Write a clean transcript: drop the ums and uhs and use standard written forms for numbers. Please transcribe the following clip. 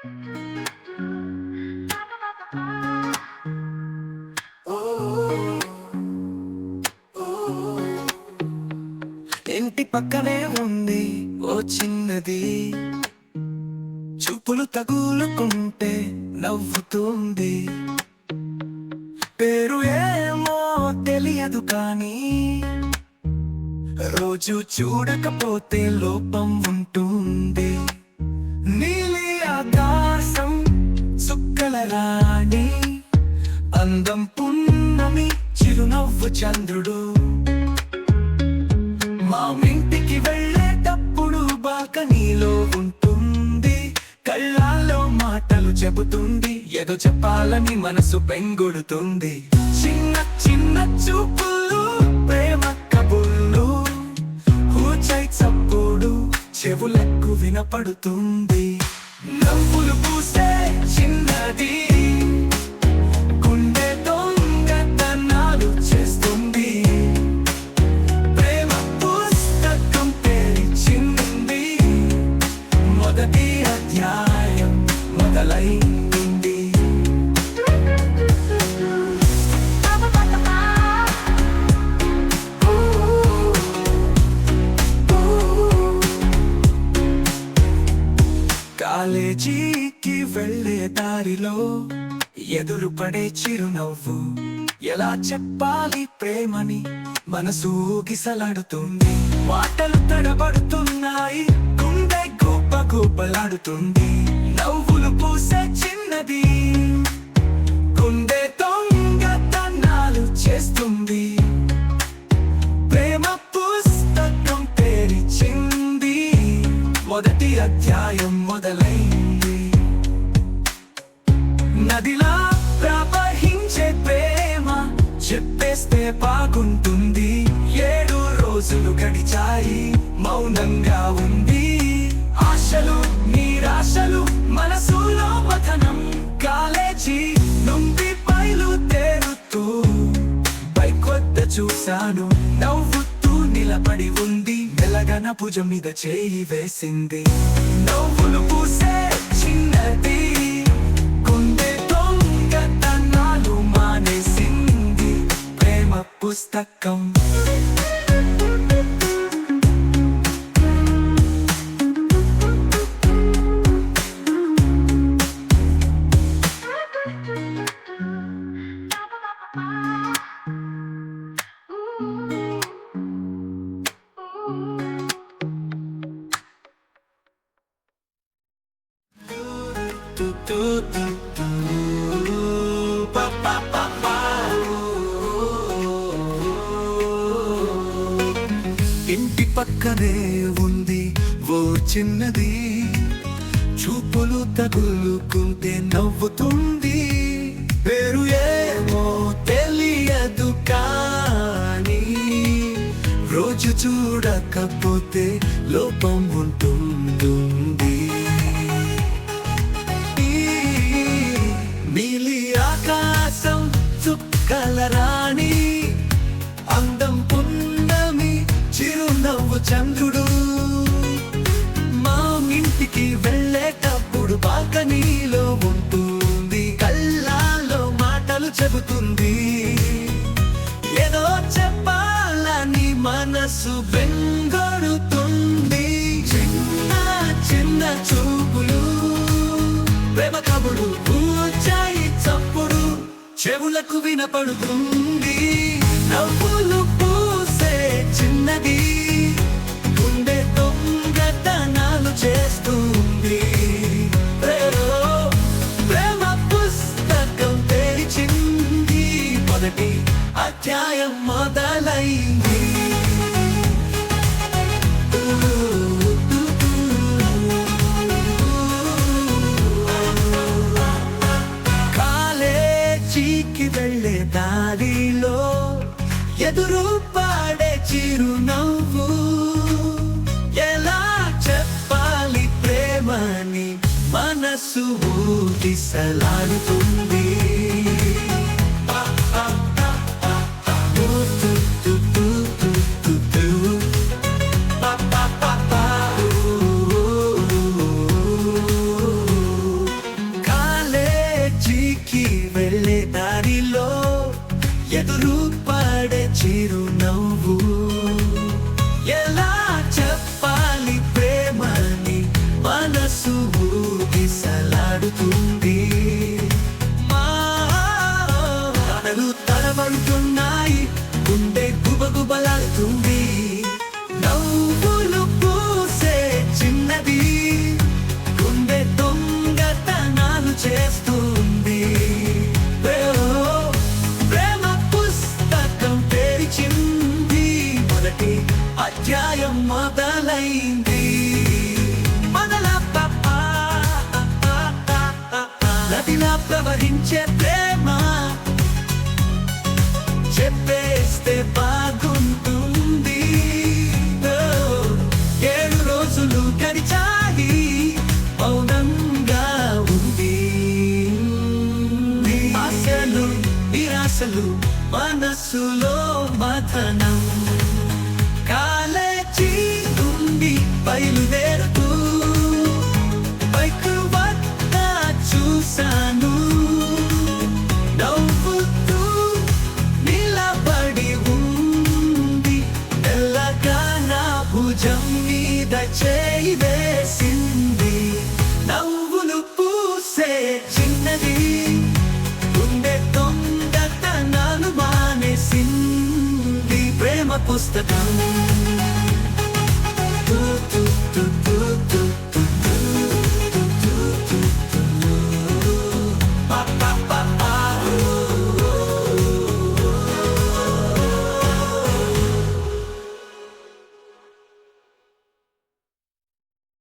ఇంటి పక్కనే ఉంది ఓ చిన్నది, చూపులు తగులుకుంటే నవ్వుతుంది. పేరు ఏమో తెలియదు కానీ రోజు చూడకపోతే లోపం ఉంటుంది. నీలి ఆకాశం చుక్కల రాణి, అందం పున్నమి, చిరునవ్వు చంద్రుడు. మా ఇంటికి వెళ్ళేటప్పుడు బాల్కనీలో ఉంటుంది, కళ్ళాల్లో మాటలు చెబుతుంది, ఏదో చెప్పాలని మనసు బెంగుడుతుంది. చిన్న చిన్న చూపులు, ప్రేమ కబుర్లు, హూచై చప్పుడు చెవులకు వినపడుతుంది. నవ్వులు పూసే చిన్నది, గుండె దొంగతనాలు చేస్తుంది. ప్రేమ పుస్తకం తెరిచింది, మొదటి అధ్యాయం మొదలైంది. కాలేజీకి వెళ్ళే దారిలో ఎదురుపడే చిరునవ్వు, ఎలా చెప్పాలి ప్రేమని మనసు గిసలాడుతుంది. మాటలు తడబడుతున్నాయి, గుండె గోప గోపలాడుతుంది. నవ్వులు పూసే చిన్నది, గుండె దొంగతనాలు చేస్తుంది. ప్రేమ పుస్తకం తెరిచింది, మొదటి అధ్యాయం మొదలైంది. నదిలా ప్రవహించే ప్రేమ చెప్పేస్తే బాగుంటుంది. 7 రోజులు గడిచాయి, మౌనంగా ఉంది. ఆశలు నిరాశలు మనసులో మథనం, కాలేజీ నుండి బయలుదేరుతూ బైక్ వద్ద చూశాను, నవ్వుతూ నిలబడి ఉంది. మెల్లగన భుజం మీద చేయి వేసింది. నవ్వులు పూసే చిన్నది, గుండె దొంగతనాలు మానేసింది. ప్రేమ పుస్తకం ఇంటి పక్కనే ఉంది ఓ చిన్నది, చూపులు తగులుకుంటే నవ్వుతుంది. పేరు ఏమో తెలియదు కానీ రోజు చూడకపోతే లోపం ఉంటుంది. నీలి ఆకాశం చుక్కల రాణి, అందం పున్నమి, చిరునవ్వు చంద్రుడు. మా ఇంటికి వెళ్ళేటప్పుడు బాల్కనీలో ఉంటుంది, కళ్ళాల్లో మాటలు చెబుతుంది. ఏదో చెప్పాలని మనసు బెంగడుతుంది. చిన్న చిన్న చూపులు, ప్రేమ కబుడు, పూచాయి చప్పుడు చెవులకు వినపడుతుంది. నవ్వులు పూసే చిన్నది, గుండె దొంగతనాలు చేస్తుంది. ప్రేమ పుస్తకం తెరిచింది, మొదటి అధ్యాయం మొదలైంది. కాలేజీకి వెళ్ళే దారిలో ఎదురు పాడే చిరునవ్వు, ఎలా చెప్పాలి ప్రేమని మనసు ఊగిసలాడుతుంది. అడుగులు చేస్తుంది. ప్రేమ పుస్తకం తెరిచింది, మొదటి అధ్యాయం మొదలైంది. నదిలా ప్రవహించే ప్రేమ చెప్పేస్తే బాగుంటుంది. 7 రోజులు గడిచాయి, మౌనంగా ఉంది. ఆశలు నిరాశలు మనస్సులో మథనం. కాలేజీ నుండి బయలుదేరుతూ బైక్ వద్ద చూశాను, నవ్వుతూ నిలబడి ఉంది. మెల్లగా నా భుజం మీద చేయి వేసింది. నవ్వులు పూసే చిన్నది, గుండె దొంగతనాలు మానేసింది. ప్రేమ పుస్తకం